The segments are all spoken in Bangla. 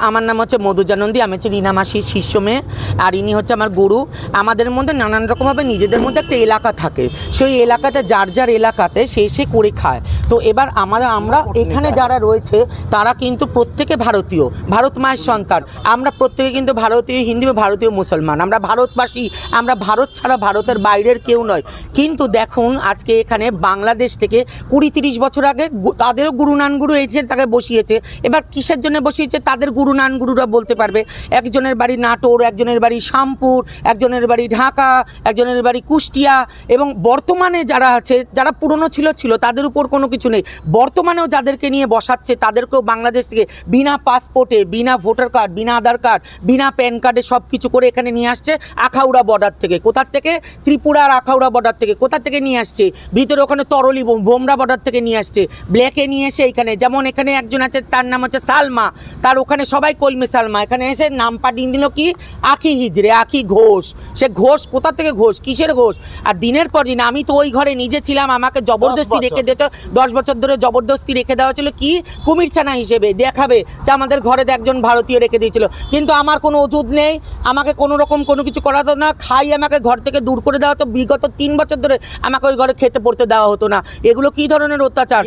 আমার নাম হচ্ছে মধুজানন্দী, আমি হচ্ছে রিনা মাসির শিষ্য মেয়ে, আর ইনি হচ্ছে আমার গুরু। আমাদের মধ্যে নানান রকমভাবে নিজেদের মধ্যে একটা এলাকা থাকে, সেই এলাকাতে যার যার এলাকাতে সে করে খায়। তো এবার আমরা এখানে যারা রয়েছে তারা কিন্তু প্রত্যেকে ভারতীয়, ভারত মায়ের সন্তান। আমরা প্রত্যেকে কিন্তু ভারতীয় হিন্দু, ভারতীয় মুসলমান, আমরা ভারতবাসী, আমরা ভারত ছাড়া ভারতের বাইরের কেউ নয়। কিন্তু দেখুন আজকে এখানে বাংলাদেশ থেকে 20-30 বছর আগে তাদেরও গুরু নানগুরু এসে তাকে বসিয়েছে। এবার কিসের জন্য বসিয়েছে তাদের গুরু নানগুরুরা বলতে পারবে। একজনের বাড়ি নাটোর, একজনের বাড়ি শামপুর, একজনের বাড়ি ঢাকা, একজনের বাড়ি কুষ্টিয়া। এবং বর্তমানে যারা আছে, যারা পুরনো ছিল তাদের উপর কোনো কিছু নেই। বর্তমানেও যাদেরকে নিয়ে বসাচ্ছে তাদেরকেও বাংলাদেশ থেকে বিনা পাসপোর্টে, বিনা ভোটার কার্ড, বিনা আধার কার্ড, বিনা প্যান কার্ডে সব কিছু করে এখানে নিয়ে আসছে আখাউড়া বর্ডার থেকে। কোথার থেকে? ত্রিপুরার আখাউড়া বর্ডার থেকে। কোথা থেকে নিয়ে আসছে? ভিতরে ওখানে তরলি বোমরা বর্ডার থেকে নিয়ে আসছে, ব্ল্যাকে নিয়ে এসে এইখানে। যেমন এখানে একজন আছে, তার নাম হচ্ছে সালমা, তার ওখানে সবাই কলমে সালমা, এখানে এসে নাম পাঠিয়ে দিল কি আখি হিজড়ে, আখি ঘোষ। সে ঘোষ কোথা থেকে ঘোষ, কিসের ঘোষ? আর দিনের পর দিন আমি তো ওই ঘরে নিজে ছিলাম, আমাকে জবরদস্তি রেখে দিয়েছে, 10 বছর ধরে জবরদস্তি রেখে দেওয়া ছিল কি কুমির ছানা হিসেবে দেখাবে যে আমাদের ঘরে একজন ভারতীয় রেখে দিয়েছিল। কিন্তু আমার কোনো ওষুধ নেই, আমাকে কোনো রকম কোনো কিছু করা হতো না, খাই আমাকে ঘর থেকে দূর করে দেওয়া হতো। বিগত 3 বছর ধরে আমাকে ওই ঘরে খেতে পড়তে দেওয়া হতো না। এগুলো কি ধরনের অত্যাচার?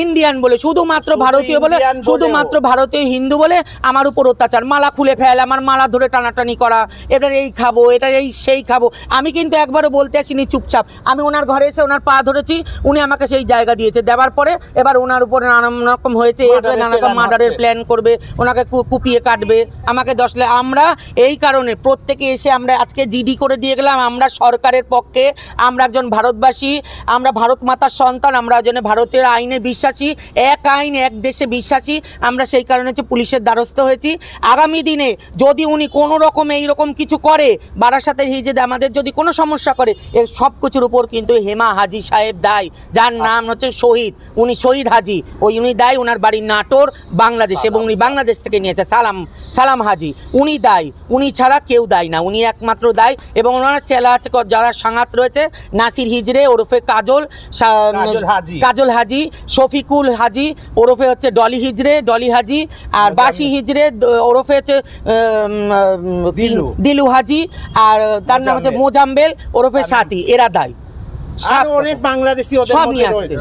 ইন্ডিয়ান বলে, শুধুমাত্র ভারতীয় বলে, শুধুমাত্র ভারতীয় হিন্দু বলে আমার উপর অত্যাচার। মালা খুলে ফেল, আমার মালা ধরে টানাটানি করা, এটার এই খাবো, এটার এই সেই খাবো। আমি কিন্তু একবারও বলতে আসিনি, চুপচাপ আমি ওনার ঘরে এসে ওনার পা ধরেছি, উনি আমাকে সেই জায়গা দিয়েছে। দেওয়ার পরে এবার ওনার উপরে নানান রকম হয়েছে, নানা রকম মার্ডারের প্ল্যান করবে, ওনাকে কুপিয়ে কাটবে, আমাকে 10 লাখ। আমরা এই কারণে প্রত্যেকে এসে আমরা আজকে জিডি করে দিয়ে গেলাম। আমরা সরকারের পক্ষে, আমরা একজন ভারতবাসী, আমরা ভারত মাতার সন্তান, আমরা একজন ভারতের আইনে বিশ্বাসী, এক আইন এক দেশে বিশ্বাসী। আমরা সেই কারণে হচ্ছে পুলিশের দ্বারস্থ হয়েছি। আগামী দিনে যদি উনি কোনো রকম এইরকম কিছু করে, বারাসাতের হিজেদে আমাদের যদি কোনো সমস্যা করে, এর সব কিছুর উপর কিন্তু হেমা হাজি সাহেব দায়, যার নাম হচ্ছে শহীদ, উনি শহীদ হাজি, উনি দায়। ওনার বাড়ি নাটোর, বাংলাদেশ, এবং উনি বাংলাদেশ থেকে নিয়েছে সালাম হাজি, উনি দায়, উনি ছাড়া কেউ দায় না, উনি একমাত্র দায়। এবং ওনার চেলা আছে যারা সাঙ্গাত রয়েছে, নাসির হিজড়ে ওরফে কাজল হাজি, শফিকুল হাজি ওরফে হচ্ছে ডলি হিজড়ে, ডলি হাজি, আর বাসি হিজড়ে ওরফে হচ্ছে দিলু হাজি, আর তার নাম হচ্ছে মোজাম্বেল ওরফে সাথী। এরা দায়, অনেক বাংলাদেশি সব নিয়ে আসছে।